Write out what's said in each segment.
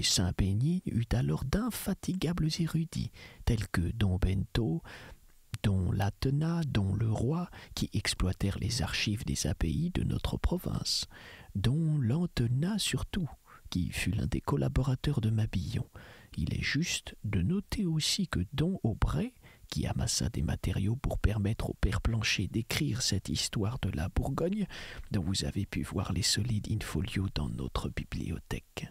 Saint-Bénigne eut alors d'infatigables érudits, tels que Don Bento, Don Latenat, Don Leroy, qui exploitèrent les archives des abbayes de notre province, Don Lantenat surtout, qui fut l'un des collaborateurs de Mabillon. Il est juste de noter aussi que Don Aubray, qui amassa des matériaux pour permettre au père Planchet d'écrire cette histoire de la Bourgogne, dont vous avez pu voir les solides in-folio dans notre bibliothèque.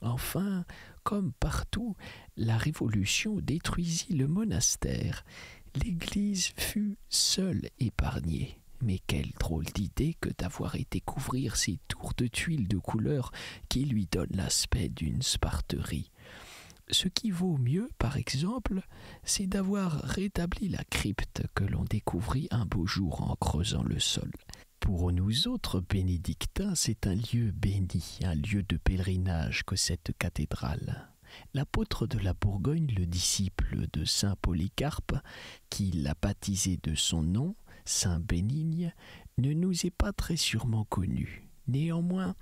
Enfin, comme partout, la Révolution détruisit le monastère. L'Église fut seule épargnée. Mais quelle drôle d'idée que d'avoir été couvrir ces tours de tuiles de couleur qui lui donnent l'aspect d'une sparterie. Ce qui vaut mieux, par exemple, c'est d'avoir rétabli la crypte que l'on découvrit un beau jour en creusant le sol. Pour nous autres bénédictins, c'est un lieu béni, un lieu de pèlerinage que cette cathédrale. L'apôtre de la Bourgogne, le disciple de saint Polycarpe, qui l'a baptisé de son nom, saint Bénigne, ne nous est pas très sûrement connu. Néanmoins,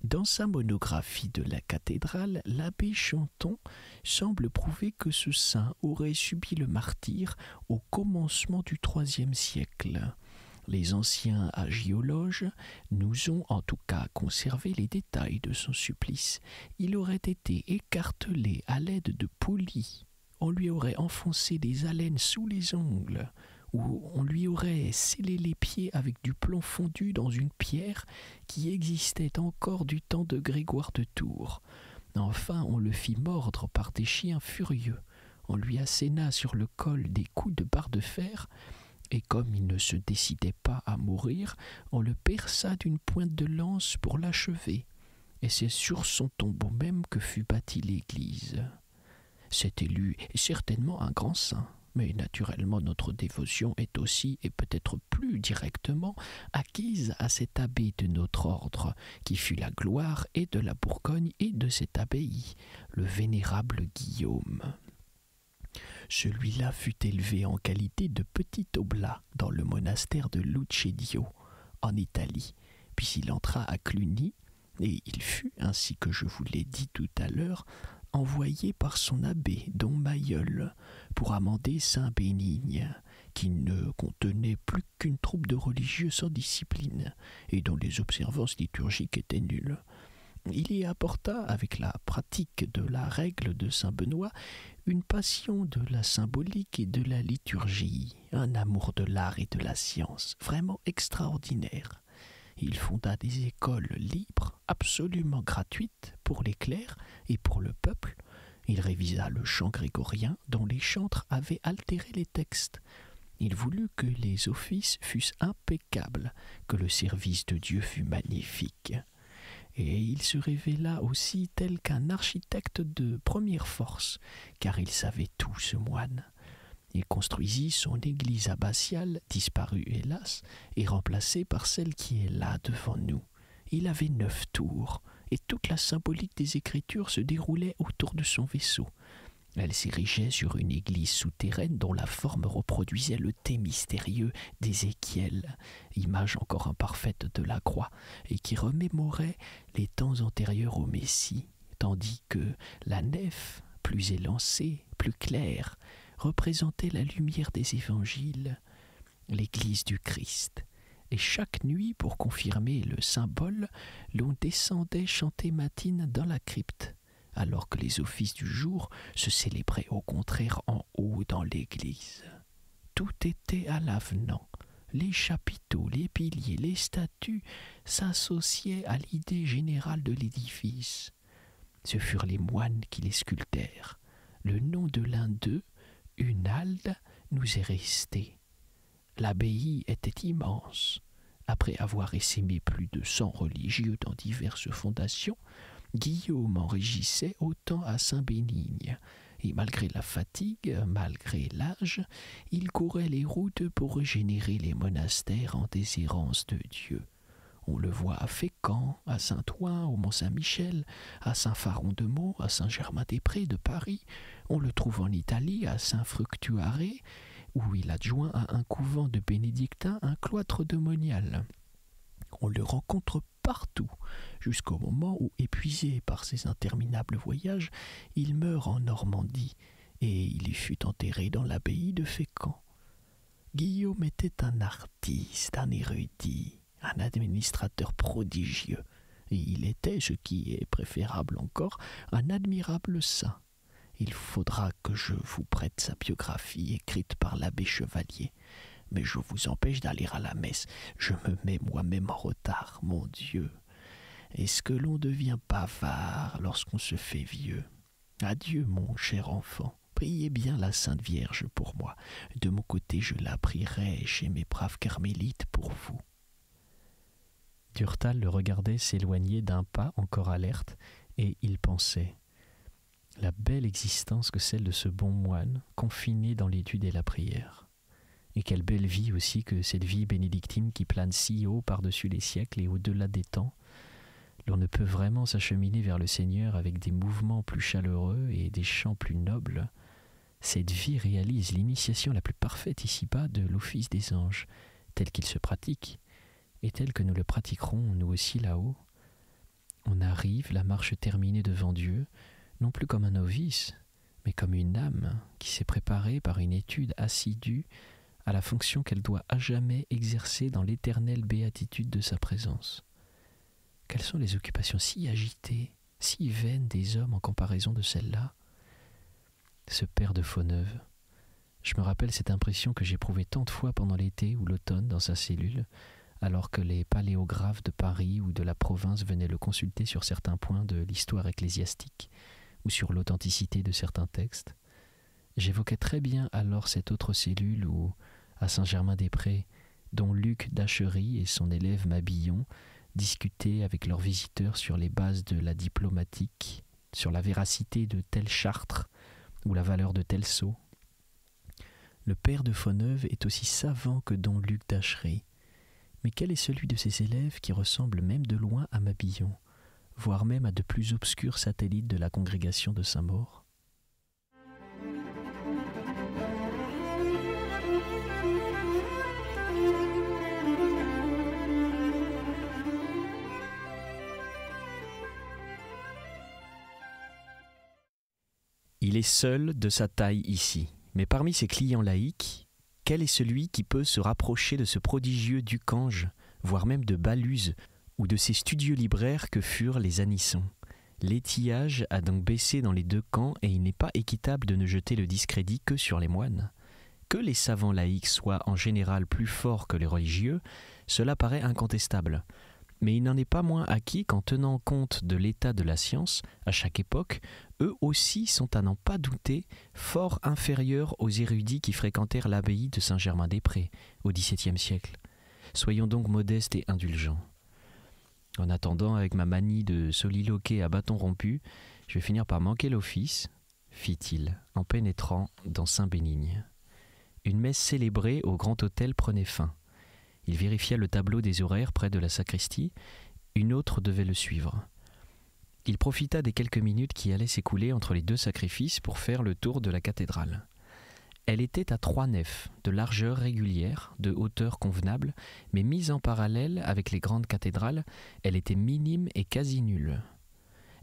dans sa monographie de la cathédrale, l'abbé Chanton semble prouver que ce saint aurait subi le martyre au commencement du IIIe siècle. Les anciens agiologes nous ont en tout cas conservé les détails de son supplice. Il aurait été écartelé à l'aide de poulies. On lui aurait enfoncé des alènes sous les ongles, ou on lui aurait scellé les pieds avec du plomb fondu dans une pierre qui existait encore du temps de Grégoire de Tours. Enfin, on le fit mordre par des chiens furieux. On lui asséna sur le col des coups de barre de fer, et comme il ne se décidait pas à mourir, on le perça d'une pointe de lance pour l'achever. Et c'est sur son tombeau même que fut bâtie l'église. Cet élu est certainement un grand saint, mais naturellement notre dévotion est aussi, et peut-être plus directement, acquise à cet abbé de notre ordre, qui fut la gloire et de la Bourgogne et de cette abbaye, le vénérable Guillaume. Celui-là fut élevé en qualité de petit oblat dans le monastère de Lucedio, en Italie, puis il entra à Cluny, et il fut, ainsi que je vous l'ai dit tout à l'heure, envoyé par son abbé, Don Mailleul, pour amender saint Bénigne, qui ne contenait plus qu'une troupe de religieux sans discipline, et dont les observances liturgiques étaient nulles. Il y apporta, avec la pratique de la règle de saint Benoît, une passion de la symbolique et de la liturgie, un amour de l'art et de la science, vraiment extraordinaire. Il fonda des écoles libres, absolument gratuites, pour les clercs et pour le peuple. Il révisa le chant grégorien, dont les chantres avaient altéré les textes. Il voulut que les offices fussent impeccables, que le service de Dieu fût magnifique. Et il se révéla aussi tel qu'un architecte de première force, car il savait tout, ce moine. Il construisit son église abbatiale, disparue hélas, et remplacée par celle qui est là devant nous. Il avait 9 tours, et toute la symbolique des Écritures se déroulait autour de son vaisseau. Elle s'érigeait sur une église souterraine dont la forme reproduisait le thé mystérieux d'Ézéchiel, image encore imparfaite de la croix, et qui remémorait les temps antérieurs au Messie, tandis que la nef, plus élancée, plus claire, représentait la lumière des évangiles, l'église du Christ. Et chaque nuit, pour confirmer le symbole, l'on descendait chanter matine dans la crypte, alors que les offices du jour se célébraient au contraire en haut dans l'église. Tout était à l'avenant. Les chapiteaux, les piliers, les statues s'associaient à l'idée générale de l'édifice. Ce furent les moines qui les sculptèrent. Le nom de l'un d'eux, Hunald, nous est resté. L'abbaye était immense. Après avoir essaimé plus de 100 religieux dans diverses fondations, Guillaume en régissait autant à Saint-Bénigne, et malgré la fatigue, malgré l'âge, il courait les routes pour régénérer les monastères en déshérence de Dieu. On le voit à Fécamp, à Saint-Ouen, au Mont-Saint-Michel, à Saint-Faron-de-Meaux, à Saint-Germain-des-Prés de Paris. On le trouve en Italie, à Saint-Fructuare, où il adjoint à un couvent de bénédictins un cloître de Monial. On le rencontre partout, jusqu'au moment où, épuisé par ses interminables voyages, il meurt en Normandie, et il y fut enterré dans l'abbaye de Fécamp. Guillaume était un artiste, un érudit, un administrateur prodigieux, et il était, ce qui est préférable encore, un admirable saint. Il faudra que je vous prête sa biographie écrite par l'abbé Chevalier, mais je vous empêche d'aller à la messe. Je me mets moi-même en retard, mon Dieu. Est-ce que l'on devient bavard lorsqu'on se fait vieux? Adieu, mon cher enfant. Priez bien la Sainte Vierge pour moi. De mon côté, je la prierai chez mes braves carmélites pour vous. Durtal le regardait s'éloigner d'un pas encore alerte, et il pensait « La belle existence que celle de ce bon moine, confiné dans l'étude et la prière. Et quelle belle vie aussi que cette vie bénédictine qui plane si haut par-dessus les siècles et au-delà des temps. L'on ne peut vraiment s'acheminer vers le Seigneur avec des mouvements plus chaleureux et des chants plus nobles. Cette vie réalise l'initiation la plus parfaite ici-bas de l'office des anges, tel qu'il se pratique, et tel que nous le pratiquerons nous aussi là-haut. On arrive, la marche terminée devant Dieu, non plus comme un novice, mais comme une âme qui s'est préparée par une étude assidue à la fonction qu'elle doit à jamais exercer dans l'éternelle béatitude de sa présence. Quelles sont les occupations si agitées, si vaines des hommes en comparaison de celle-là? Ce père de Fauneuve, je me rappelle cette impression que j'éprouvais tant de fois pendant l'été ou l'automne dans sa cellule, alors que les paléographes de Paris ou de la province venaient le consulter sur certains points de l'histoire ecclésiastique ou sur l'authenticité de certains textes. J'évoquais très bien alors cette autre cellule où, à Saint-Germain-des-Prés, dont Luc d'Achery et son élève Mabillon discutaient avec leurs visiteurs sur les bases de la diplomatique, sur la véracité de tel Chartres ou la valeur de tel sceau. Le père de Fauneuve est aussi savant que don Luc d'Achery, mais quel est celui de ses élèves qui ressemble même de loin à Mabillon, voire même à de plus obscurs satellites de la congrégation de Saint-Maur? Il est seul de sa taille ici, mais parmi ses clients laïcs, quel est celui qui peut se rapprocher de ce prodigieux Ducange, voire même de Baluse, ou de ces studieux libraires que furent les Anissons? L'étillage a donc baissé dans les deux camps et il n'est pas équitable de ne jeter le discrédit que sur les moines. Que les savants laïcs soient en général plus forts que les religieux, cela paraît incontestable. Mais il n'en est pas moins acquis qu'en tenant compte de l'état de la science, à chaque époque, eux aussi sont à n'en pas douter fort inférieurs aux érudits qui fréquentèrent l'abbaye de Saint-Germain-des-Prés au XVIIe siècle. Soyons donc modestes et indulgents. En attendant, avec ma manie de soliloquer à bâton rompu, je vais finir par manquer l'office, fit-il, en pénétrant dans Saint-Bénigne. Une messe célébrée au grand autel prenait fin. Il vérifia le tableau des horaires près de la sacristie. Une autre devait le suivre. Il profita des quelques minutes qui allaient s'écouler entre les deux sacrifices pour faire le tour de la cathédrale. Elle était à 3 nefs, de largeur régulière, de hauteur convenable, mais mise en parallèle avec les grandes cathédrales, elle était minime et quasi nulle.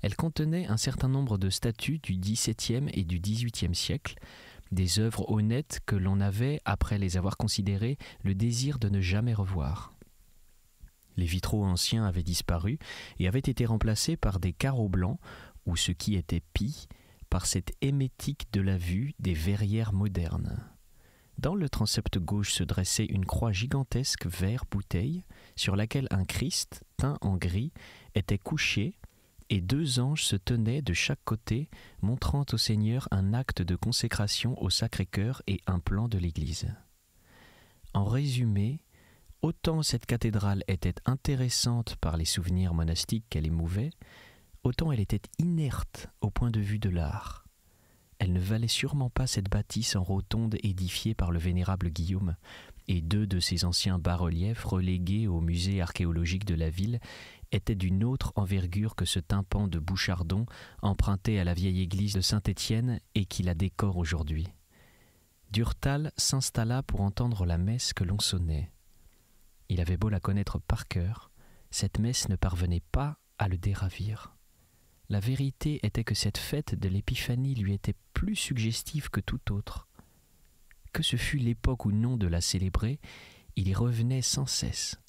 Elle contenait un certain nombre de statues du XVIIe et du XVIIIe siècle, des œuvres honnêtes que l'on avait, après les avoir considérées, le désir de ne jamais revoir. Les vitraux anciens avaient disparu et avaient été remplacés par des carreaux blancs, ou ce qui était pis, par cette émétique de la vue des verrières modernes. Dans le transept gauche se dressait une croix gigantesque vert bouteille, sur laquelle un Christ, teint en gris, était couché, et 2 anges se tenaient de chaque côté, montrant au Seigneur un acte de consécration au Sacré-Cœur et un plan de l'Église. En résumé, autant cette cathédrale était intéressante par les souvenirs monastiques qu'elle émouvait, autant elle était inerte au point de vue de l'art. Elle ne valait sûrement pas cette bâtisse en rotonde édifiée par le vénérable Guillaume, et 2 de ses anciens bas-reliefs relégués au musée archéologique de la ville étaient d'une autre envergure que ce tympan de Bouchardon emprunté à la vieille église de Saint-Étienne et qui la décore aujourd'hui. Durtal s'installa pour entendre la messe que l'on sonnait. Il avait beau la connaître par cœur, cette messe ne parvenait pas à le déravir. La vérité était que cette fête de l'Épiphanie lui était plus suggestive que toute autre. Que ce fût l'époque ou non de la célébrer, il y revenait sans cesse.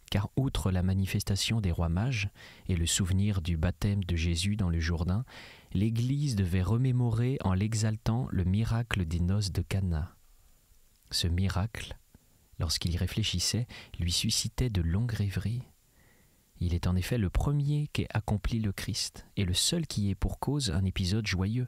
Car outre la manifestation des rois mages et le souvenir du baptême de Jésus dans le Jourdain, l'Église devait remémorer en l'exaltant le miracle des noces de Cana. Ce miracle, lorsqu'il y réfléchissait, lui suscitait de longues rêveries. Il est en effet le premier qu'ait accompli le Christ, et le seul qui ait pour cause un épisode joyeux,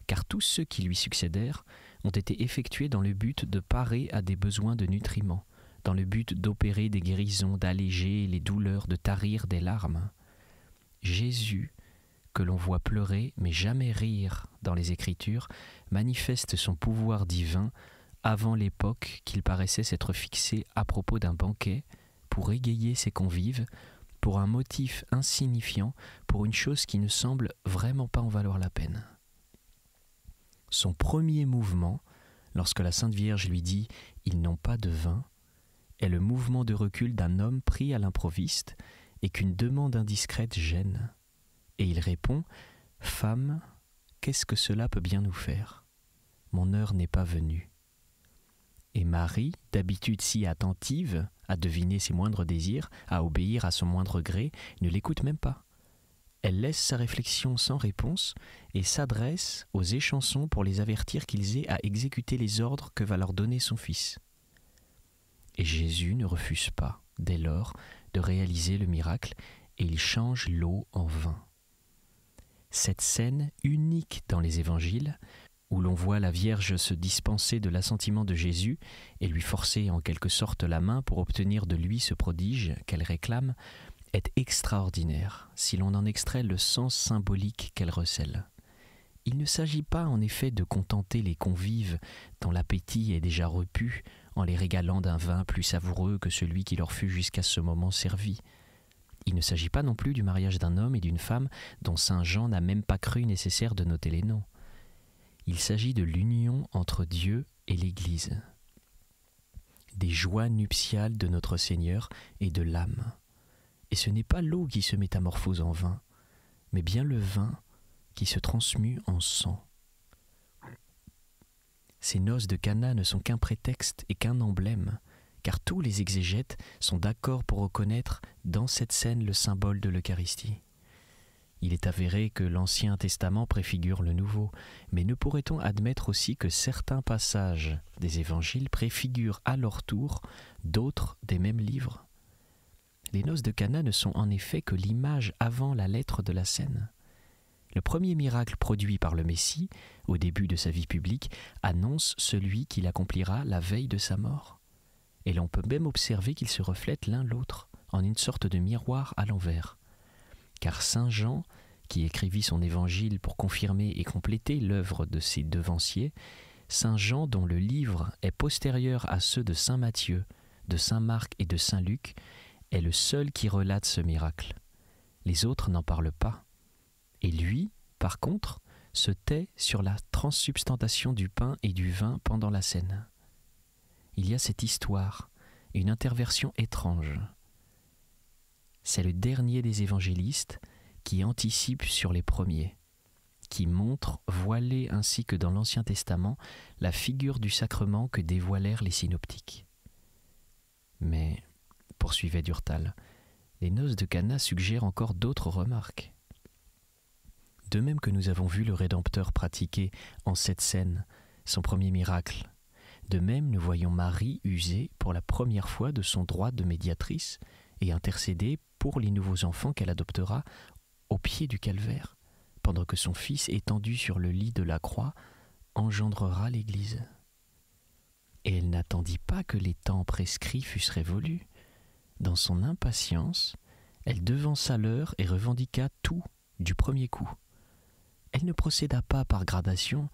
car tous ceux qui lui succédèrent ont été effectués dans le but de parer à des besoins de nutriments, dans le but d'opérer des guérisons, d'alléger les douleurs, de tarir des larmes. Jésus, que l'on voit pleurer mais jamais rire dans les Écritures, manifeste son pouvoir divin avant l'époque qu'il paraissait s'être fixé à propos d'un banquet pour égayer ses convives, pour un motif insignifiant, pour une chose qui ne semble vraiment pas en valoir la peine. Son premier mouvement, lorsque la Sainte Vierge lui dit « Ils n'ont pas de vin », est le mouvement de recul d'un homme pris à l'improviste et qu'une demande indiscrète gêne. Et il répond « Femme, qu'est-ce que cela peut bien nous faire? Mon heure n'est pas venue. » Et Marie, d'habitude si attentive à deviner ses moindres désirs, à obéir à son moindre gré, ne l'écoute même pas. Elle laisse sa réflexion sans réponse et s'adresse aux échansons pour les avertir qu'ils aient à exécuter les ordres que va leur donner son Fils. Et Jésus ne refuse pas, dès lors, de réaliser le miracle, et il change l'eau en vin. Cette scène unique dans les évangiles, où l'on voit la Vierge se dispenser de l'assentiment de Jésus et lui forcer en quelque sorte la main pour obtenir de lui ce prodige qu'elle réclame, est extraordinaire si l'on en extrait le sens symbolique qu'elle recèle. Il ne s'agit pas en effet de contenter les convives dont l'appétit est déjà repu en les régalant d'un vin plus savoureux que celui qui leur fut jusqu'à ce moment servi. Il ne s'agit pas non plus du mariage d'un homme et d'une femme dont saint Jean n'a même pas cru nécessaire de noter les noms. Il s'agit de l'union entre Dieu et l'Église, des joies nuptiales de notre Seigneur et de l'âme. Et ce n'est pas l'eau qui se métamorphose en vin, mais bien le vin qui se transmue en sang. Ces noces de Cana ne sont qu'un prétexte et qu'un emblème, car tous les exégètes sont d'accord pour reconnaître dans cette scène le symbole de l'Eucharistie. Il est avéré que l'Ancien Testament préfigure le Nouveau, mais ne pourrait-on admettre aussi que certains passages des évangiles préfigurent à leur tour d'autres des mêmes livres? Les noces de Cana ne sont en effet que l'image avant la lettre de la scène. Le premier miracle produit par le Messie, au début de sa vie publique, annonce celui qui l'accomplira la veille de sa mort. Et l'on peut même observer qu'ils se reflètent l'un l'autre, en une sorte de miroir à l'envers. Car saint Jean, qui écrivit son évangile pour confirmer et compléter l'œuvre de ses devanciers, saint Jean dont le livre est postérieur à ceux de saint Matthieu, de saint Marc et de saint Luc, est le seul qui relate ce miracle. Les autres n'en parlent pas. Et lui, par contre, se tait sur la transsubstantation du pain et du vin pendant la scène. Il y a cette histoire, une interversion étrange. C'est le dernier des évangélistes qui anticipe sur les premiers, qui montre, voilé ainsi que dans l'Ancien Testament, la figure du sacrement que dévoilèrent les synoptiques. Mais, poursuivait Durtal, les noces de Cana suggèrent encore d'autres remarques. De même que nous avons vu le Rédempteur pratiquer en cette scène son premier miracle, de même nous voyons Marie user pour la première fois de son droit de médiatrice et intercéder pour les nouveaux enfants qu'elle adoptera au pied du calvaire, pendant que son Fils étendu sur le lit de la croix engendrera l'Église. Et elle n'attendit pas que les temps prescrits fussent révolus. Dans son impatience, elle devança l'heure et revendiqua tout du premier coup. Elle ne procéda pas par gradation,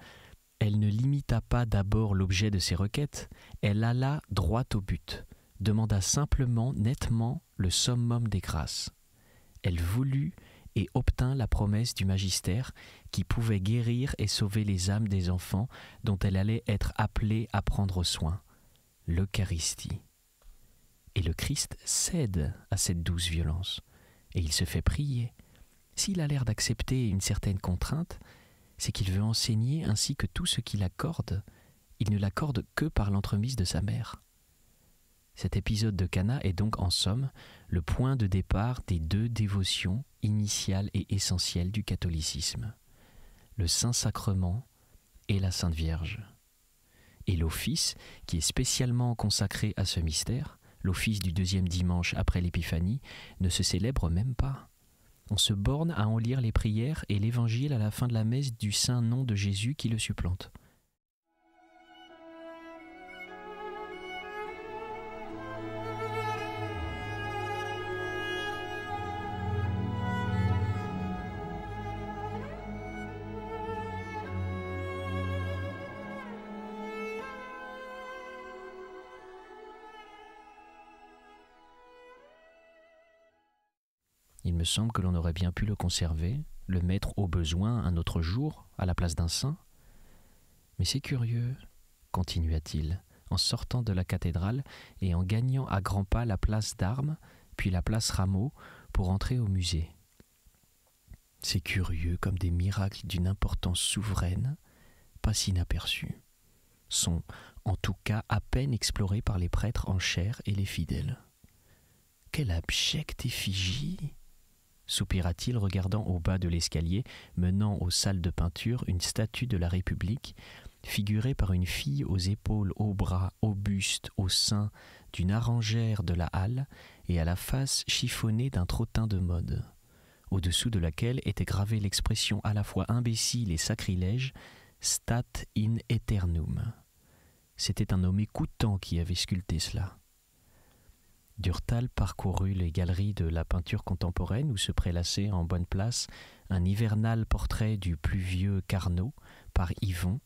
elle ne limita pas d'abord l'objet de ses requêtes, elle alla droit au but, demanda simplement, nettement, le summum des grâces. Elle voulut et obtint la promesse du magistère qui pouvait guérir et sauver les âmes des enfants dont elle allait être appelée à prendre soin, l'Eucharistie. Et le Christ cède à cette douce violence, et il se fait prier. S'il a l'air d'accepter une certaine contrainte, c'est qu'il veut enseigner ainsi que tout ce qu'il accorde, il ne l'accorde que par l'entremise de sa mère. Cet épisode de Cana est donc en somme le point de départ des deux dévotions initiales et essentielles du catholicisme, le Saint-Sacrement et la Sainte Vierge. Et l'office, qui est spécialement consacré à ce mystère, l'office du deuxième dimanche après l'Épiphanie, ne se célèbre même pas. On se borne à en lire les prières et l'évangile à la fin de la messe du saint nom de Jésus qui le supplante. Il me semble que l'on aurait bien pu le conserver, le mettre au besoin un autre jour, à la place d'un saint. Mais c'est curieux, continua-t-il, en sortant de la cathédrale et en gagnant à grands pas la place d'Armes, puis la place Rameau, pour entrer au musée. C'est curieux comme des miracles d'une importance souveraine, pas inaperçus, sont en tout cas à peine explorés par les prêtres en chair et les fidèles. Quelle abjecte effigie! Soupira-t-il, regardant au bas de l'escalier menant aux salles de peinture une statue de la République, figurée par une fille aux épaules, aux bras, au buste, au sein d'une arrangère de la halle et à la face chiffonnée d'un trottin de mode, au-dessous de laquelle était gravée l'expression à la fois imbécile et sacrilège « Stat in aeternum ». C'était un homme écoutant qui avait sculpté cela. Durtal parcourut les galeries de la peinture contemporaine où se prélassait en bonne place un hivernal portrait du pluvieux Carnot par Yvon,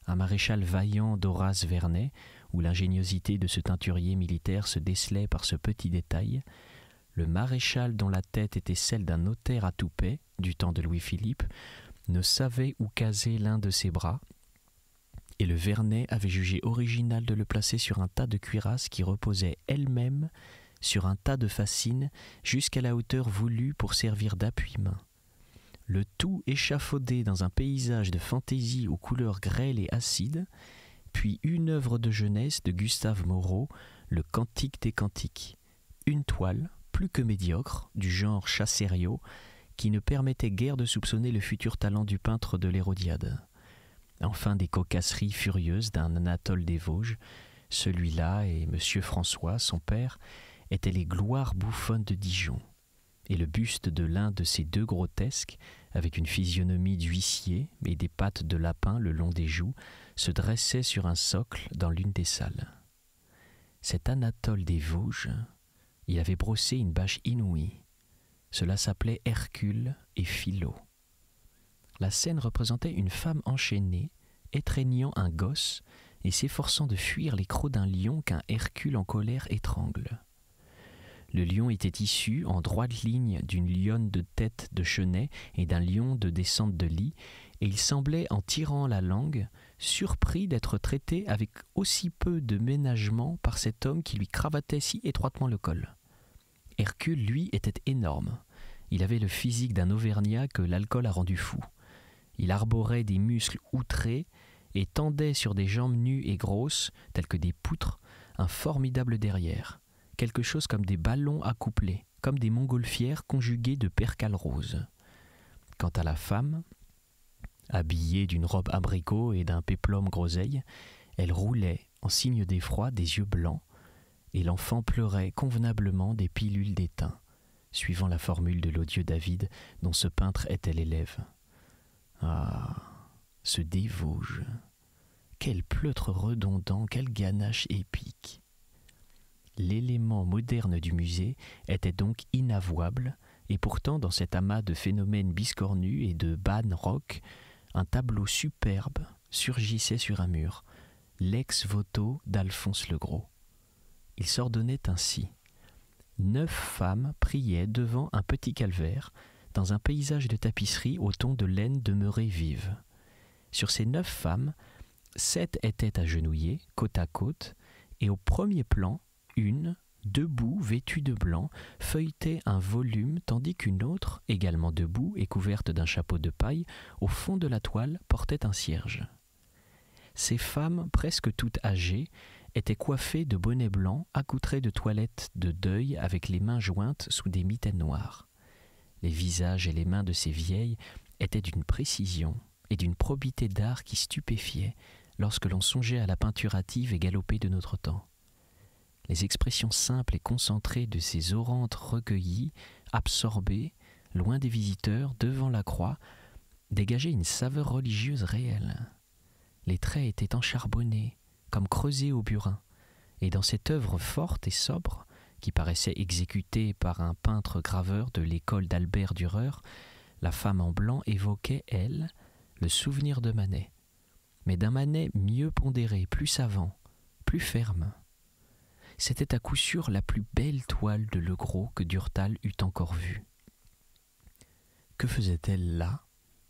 un maréchal vaillant d'Horace Vernet où l'ingéniosité de ce teinturier militaire se décelait par ce petit détail, le maréchal dont la tête était celle d'un notaire à toupet du temps de Louis-Philippe ne savait où caser l'un de ses bras, et le Vernet avait jugé original de le placer sur un tas de cuirasses qui reposait elle-même sur un tas de fascines jusqu'à la hauteur voulue pour servir d'appui-main. Le tout échafaudé dans un paysage de fantaisie aux couleurs grêles et acides, puis une œuvre de jeunesse de Gustave Moreau, le Cantique des Cantiques, une toile, plus que médiocre, du genre Chassériau, qui ne permettait guère de soupçonner le futur talent du peintre de l'Hérodiade. Enfin des cocasseries furieuses d'un Anatole des Vosges, celui-là et M. François, son père, étaient les gloires bouffonnes de Dijon, et le buste de l'un de ces deux grotesques, avec une physionomie d'huissier et des pattes de lapin le long des joues, se dressait sur un socle dans l'une des salles. Cet Anatole des Vosges, il avait brossé une bâche inouïe. Cela s'appelait Hercule et Philo. La scène représentait une femme enchaînée, étreignant un gosse et s'efforçant de fuir les crocs d'un lion qu'un Hercule en colère étrangle. Le lion était issu en droite ligne d'une lionne de tête de chenet et d'un lion de descente de lit, et il semblait, en tirant la langue, surpris d'être traité avec aussi peu de ménagement par cet homme qui lui cravatait si étroitement le col. Hercule, lui, était énorme. Il avait le physique d'un Auvergnat que l'alcool a rendu fou. Il arborait des muscles outrés et tendait sur des jambes nues et grosses, telles que des poutres, un formidable derrière, quelque chose comme des ballons accouplés, comme des montgolfières conjuguées de percales roses. Quant à la femme, habillée d'une robe abricot et d'un péplum groseille, elle roulait, en signe d'effroi, des yeux blancs, et l'enfant pleurait convenablement des pilules d'étain, suivant la formule de l'odieux David dont ce peintre était l'élève. Ah, ce des Vosges! Quel pleutre redondant, quelle ganache épique! L'élément moderne du musée était donc inavouable, et pourtant dans cet amas de phénomènes biscornus et de bannes rocs, un tableau superbe surgissait sur un mur, l'ex-voto d'Alphonse le Gros. Il s'ordonnait ainsi. 9 femmes priaient devant un petit calvaire, dans un paysage de tapisserie au ton de laine demeurée vive. Sur ces 9 femmes, 7 étaient agenouillées, côte à côte, et au premier plan, 1, debout, vêtue de blanc, feuilletait un volume, tandis qu'une autre, également debout et couverte d'un chapeau de paille, au fond de la toile portait un cierge. Ces femmes, presque toutes âgées, étaient coiffées de bonnets blancs, accoutrées de toilettes de deuil avec les mains jointes sous des mitaines noires. Les visages et les mains de ces vieilles étaient d'une précision et d'une probité d'art qui stupéfiait lorsque l'on songeait à la peinture hâtive et galopée de notre temps. Les expressions simples et concentrées de ces orantes recueillies, absorbées, loin des visiteurs, devant la croix, dégageaient une saveur religieuse réelle. Les traits étaient encharbonnés, comme creusés au burin, et dans cette œuvre forte et sobre, qui paraissait exécutée par un peintre graveur de l'école d'Albert Dürer, la femme en blanc évoquait, elle, le souvenir de Manet, mais d'un Manet mieux pondéré, plus savant, plus ferme. C'était à coup sûr la plus belle toile de Legros que Durtal eût encore vue. Que faisait-elle là,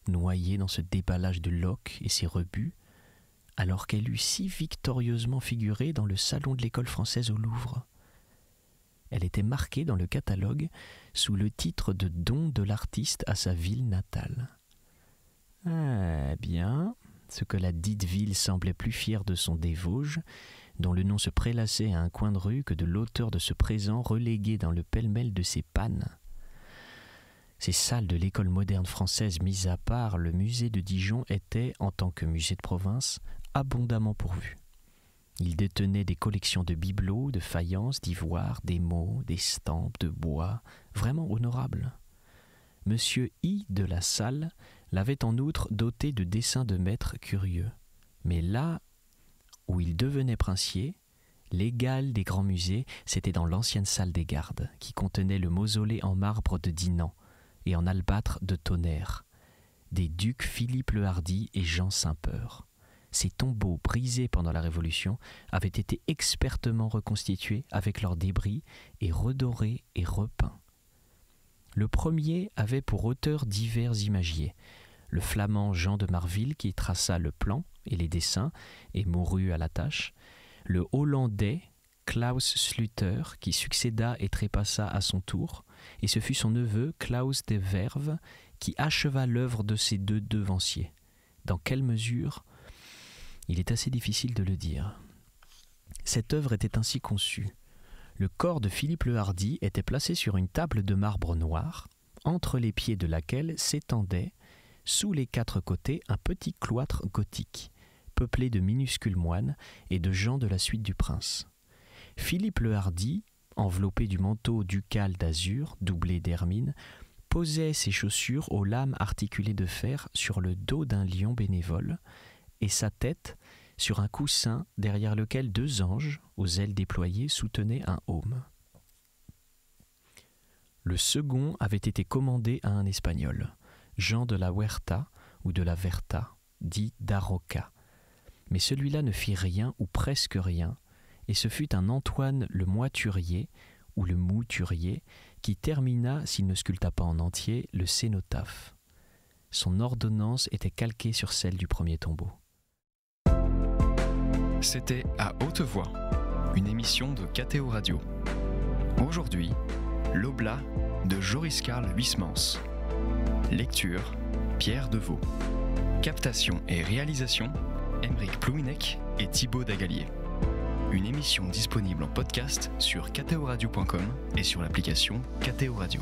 noyée dans ce déballage de Locke et ses rebuts, alors qu'elle eût si victorieusement figuré dans le salon de l'école française au Louvre? Elle était marquée dans le catalogue sous le titre de don de l'artiste à sa ville natale. Eh bien, ce que la dite ville semblait plus fière de son des Vosges, dont le nom se prélassait à un coin de rue, que de l'auteur de ce présent relégué dans le pêle-mêle de ses pannes. Ces salles de l'école moderne française mises à part, le musée de Dijon était, en tant que musée de province, abondamment pourvu. Il détenait des collections de bibelots, de faïences, d'ivoire, d'émaux, d'estampes, de bois, vraiment honorables. Monsieur I. de la Salle l'avait en outre doté de dessins de maîtres curieux. Mais là où il devenait princier, l'égal des grands musées, c'était dans l'ancienne salle des gardes, qui contenait le mausolée en marbre de Dinan et en albâtre de Tonnerre, des ducs Philippe le Hardi et Jean Saint-Peur. Ces tombeaux brisés pendant la Révolution avaient été expertement reconstitués avec leurs débris et redorés et repeints. Le premier avait pour auteur divers imagiers. Le flamand Jean de Marville qui traça le plan et les dessins et mourut à la tâche. Le hollandais Klaus Sluter qui succéda et trépassa à son tour. Et ce fut son neveu Klaus de Verve qui acheva l'œuvre de ses deux devanciers. Dans quelle mesure ? Il est assez difficile de le dire. Cette œuvre était ainsi conçue. Le corps de Philippe le Hardi était placé sur une table de marbre noir, entre les pieds de laquelle s'étendait, sous les quatre côtés, un petit cloître gothique, peuplé de minuscules moines et de gens de la suite du prince. Philippe le Hardi, enveloppé du manteau ducal d'azur, doublé d'hermine, posait ses chaussures aux lames articulées de fer sur le dos d'un lion bénévole, et sa tête sur un coussin derrière lequel deux anges, aux ailes déployées, soutenaient un aume. Le second avait été commandé à un Espagnol, Jean de la Huerta ou de la Verta, dit Daroca. Mais celui-là ne fit rien ou presque rien, et ce fut un Antoine le Moiturier ou le Mouturier qui termina, s'il ne sculpta pas en entier, le cénotaphe. Son ordonnance était calquée sur celle du premier tombeau. C'était À Haute Voix, une émission de KTO Radio. Aujourd'hui, L'Oblat de Joris-Karl Huysmans. Lecture, Pierre Deveau. Captation et réalisation, Aymeric Plouinec et Thibaut Dagalier. Une émission disponible en podcast sur ktoradio.com et sur l'application KTO Radio.